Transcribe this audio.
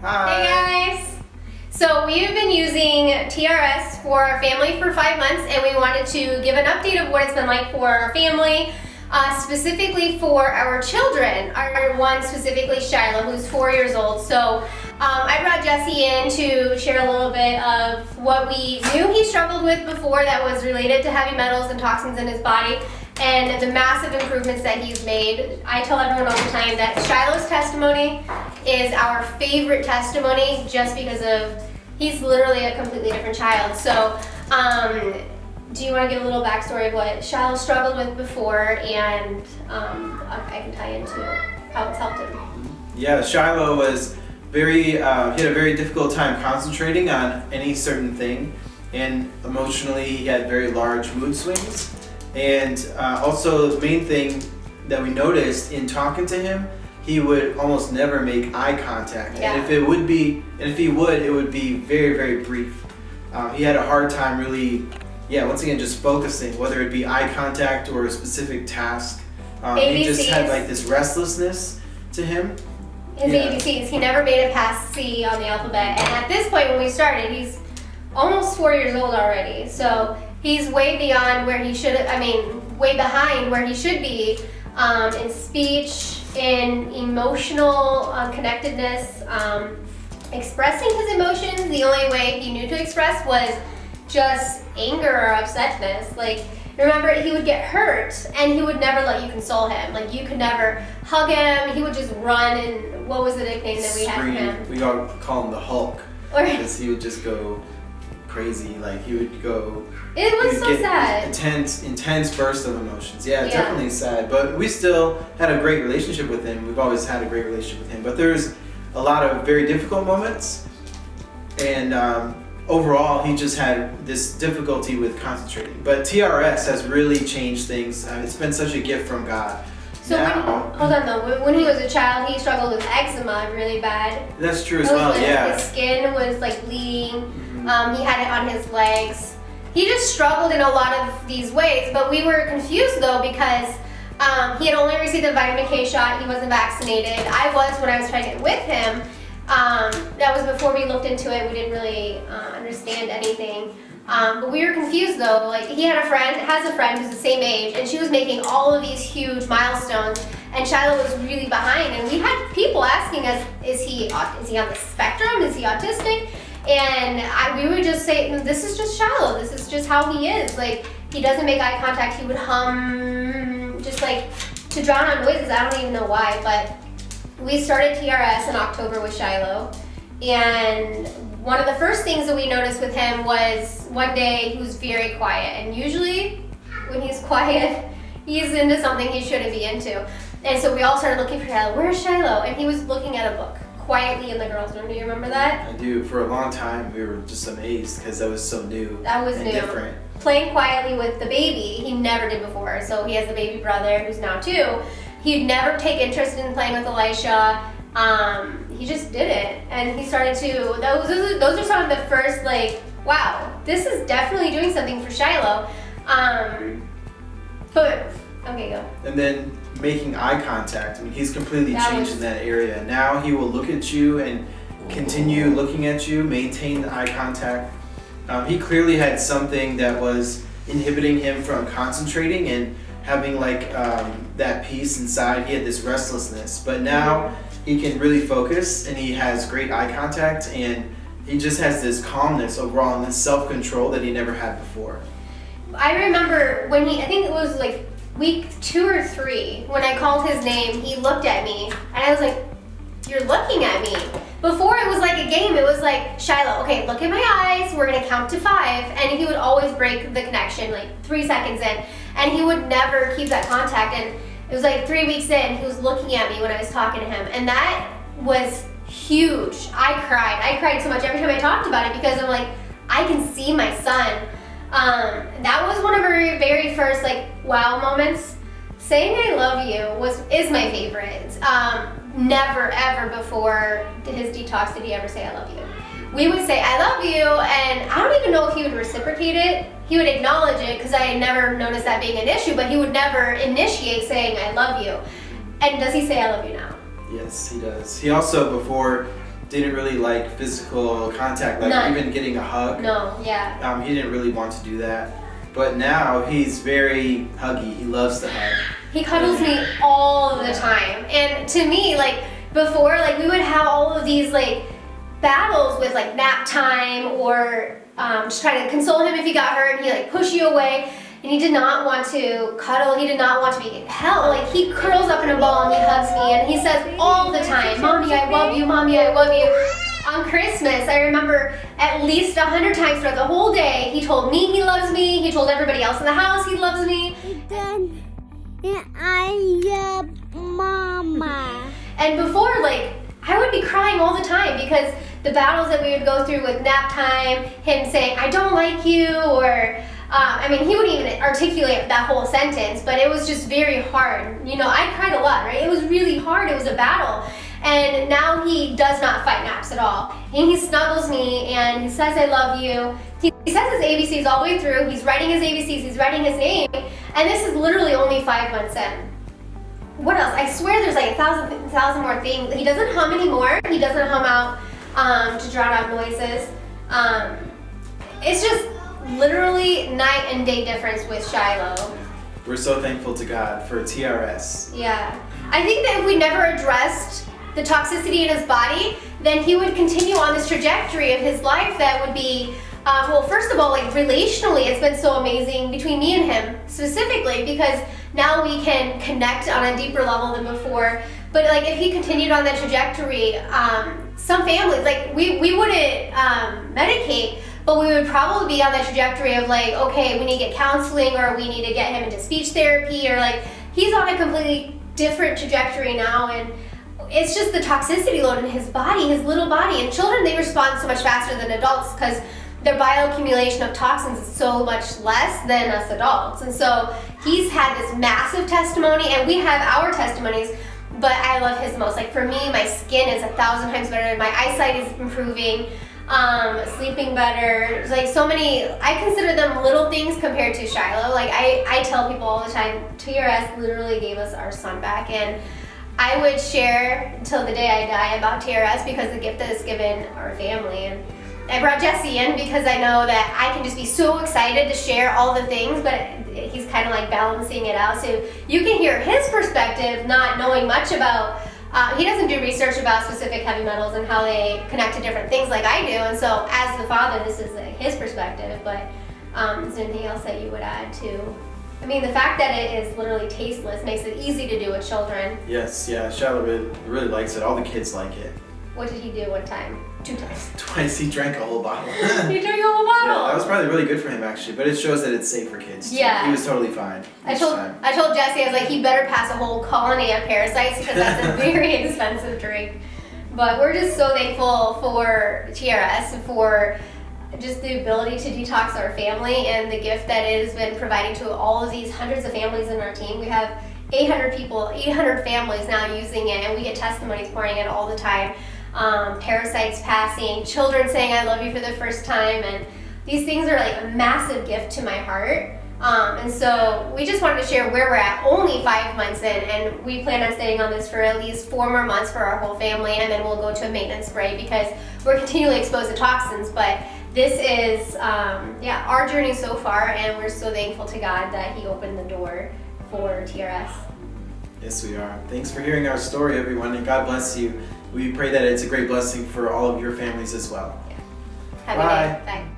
Hi. Hey guys! So we've been using TRS for our family for 5 months, and we wanted to give an update of what it's been like for our family, specifically for our children. Our one specifically, Shiloh, who's 4 years old. So I brought Jesse in to share a little bit of what we knew he struggled with before that was related to heavy metals and toxins in his body, and the massive improvements that he's made. I tell everyone all the time that Shiloh's testimony is our favorite testimony just because of he's literally a completely different child. So do you want to give a little backstory of what Shiloh struggled with before, and I can tie into how it's helped him. Yeah, Shiloh was he had a very difficult time concentrating on any certain thing, and emotionally he had very large mood swings. And also the main thing that we noticed in talking to him, he would almost never make eye contact. Yeah. And if he would, it would be very, very brief. He had a hard time really, once again, just focusing, whether it be eye contact or a specific task. He just had like this restlessness to him. His ABCs, he never made it past C on the alphabet. And at this point when we started, he's almost 4 years old already. So he's way beyond where he should way behind where he should be in speech, in emotional connectedness, expressing his emotions. The only way he knew to express was just anger or upsetness. Like, remember, he would get hurt and he would never let you console him. Like, you could never hug him. He would just run, and what was the nickname that we had for him? We all call him the Hulk, because he would just go crazy. Like, he would go. It was so sad. Intense burst of emotions. Yeah, definitely sad. But we still had a great relationship with him. We've always had a great relationship with him. But there's a lot of very difficult moments, and overall, he just had this difficulty with concentrating. But TRS has really changed things. It's been such a gift from God. So hold on though, when he was a child, he struggled with eczema really bad. That's true as well, yeah. His skin was like bleeding. Mm-hmm. He had it on his legs. He just struggled in a lot of these ways, but we were confused though because he had only received a vitamin K shot. He wasn't vaccinated. I was when I was pregnant with him. That was before we looked into it. We didn't really understand anything. But we were confused though. Like, he has a friend who's the same age, and she was making all of these huge milestones, and Shiloh was really behind. And we had people asking us, is he on the spectrum? Is he autistic? And we would just say, this is just Shiloh. This is just how he is. Like, he doesn't make eye contact. He would hum, just like to drown out noises. I don't even know why, but we started TRS in October with Shiloh, and one of the first things that we noticed with him was one day he was very quiet, and usually when he's quiet, he's into something he shouldn't be into. And so we all started looking for Shiloh. Where's Shiloh? And he was looking at a book quietly in the girls' room. Do you remember that? I do. For a long time, we were just amazed because that was so new. That was new. Different. Playing quietly with the baby, he never did before. So he has a baby brother who's now 2. He'd never take interest in playing with Elisha. He just did it, and he started to. Those are some of the first, like, wow, this is definitely doing something for Shiloh. But okay, go. And then making eye contact. I mean, he's completely changed in that area. Now he will look at you and continue looking at you, maintain the eye contact. He clearly had something that was inhibiting him from concentrating and having like that peace inside. He had this restlessness, but now he can really focus, and he has great eye contact, and he just has this calmness overall and this self-control that he never had before. I remember when I think it was like week 2 or 3, when I called his name, he looked at me, and I was like, you're looking at me. Before it was like a game. It was like, Shiloh, okay, look in my eyes, we're gonna count to 5, and he would always break the connection like 3 seconds in, and he would never keep that contact. And it was like 3 weeks in, he was looking at me when I was talking to him, and that was huge. I cried so much every time I talked about it, because I'm like, I can see my son. That was one of our very first like wow moments. Saying I love you is my favorite. Never ever before his detox did he ever say I love you. We would say I love you, and I don't even know if he would reciprocate it. He would acknowledge it, because I had never noticed that being an issue, but he would never initiate saying I love you. And does he say I love you now? Yes, he does. He also, before didn't really like physical contact, like None. even getting a hug. No, yeah. He didn't really want to do that. But now he's very huggy. He loves to hug. He cuddles me all the time. And to me, like, before, like, we would have all of these, like, battles with, like, nap time or just trying to console him if he got hurt, and he, like, push you away. And he did not want to cuddle. He did not want to be held. Like, he curls up in a ball and he hugs me, and he says all the time, "Mommy, I love you. Mommy, I love you." On Christmas, I remember at least 100 times throughout the whole day, he told me he loves me. He told everybody else in the house he loves me. I love Mama. And before, like, I would be crying all the time because the battles that we would go through with nap time, him saying, "I don't like you," or I mean, he wouldn't even articulate that whole sentence, but it was just very hard. You know, I cried a lot, right? It was really hard. It was a battle. And now he does not fight naps at all. And he snuggles me and he says, "I love you." He says his ABCs all the way through. He's writing his ABCs, he's writing his name. And this is literally only 5 months in. What else? I swear there's like a thousand more things. He doesn't hum anymore. He doesn't hum out to drown out noises. It's just literally night and day difference with Shiloh. We're so thankful to God for TRS. Yeah. I think that if we never addressed the toxicity in his body, then he would continue on this trajectory of his life that would be, well, first of all, like, relationally, it's been so amazing between me and him specifically, because now we can connect on a deeper level than before. But like, if he continued on that trajectory, some families, like, we wouldn't medicate, but we would probably be on that trajectory of like, okay, we need to get counseling, or we need to get him into speech therapy, or like, he's on a completely different trajectory now. And it's just the toxicity load in his body, his little body. And children, they respond so much faster than adults because their bioaccumulation of toxins is so much less than us adults. And so he's had this massive testimony, and we have our testimonies, but I love his most. Like, for me, my skin is 1,000 times better, my eyesight is improving, sleeping better. Like, so many, I consider them little things compared to Shiloh. Like, I tell people all the time, TRS literally gave us our son back, and I would share until the day I die about TRS because the gift that is given our family. And I brought Jesse in because I know that I can just be so excited to share all the things, but he's kind of like balancing it out. So you can hear his perspective, not knowing much about, he doesn't do research about specific heavy metals and how they connect to different things like I do. And so as the father, this is his perspective, but is there anything else that you would add to? I mean, the fact that it is literally tasteless makes it easy to do with children. Yes, yeah, Shiloh really likes it. All the kids like it. What did he do one time? 2 times. Twice he drank a whole bottle. He drank a whole bottle. Yeah, that was probably really good for him actually, but it shows that it's safe for kids. Too. Yeah. He was totally fine. I told Jesse, I was like, he better pass a whole colony of parasites because that's a very expensive drink. But we're just so thankful for TRS, for just the ability to detox our family and the gift that it has been providing to all of these hundreds of families in our team. We have 800 people, 800 families now using it, and we get testimonies pouring in all the time. Parasites passing, children saying I love you for the first time, and these things are like a massive gift to my heart. And so we just wanted to share where we're at, only 5 months in, and we plan on staying on this for at least 4 more months for our whole family, and then we'll go to a maintenance spray because we're continually exposed to toxins. But this is, our journey so far, and we're so thankful to God that He opened the door for TRS. Yes, we are. Thanks for hearing our story, everyone, and God bless you. We pray that it's a great blessing for all of your families as well. Yeah. Have a good day. Bye.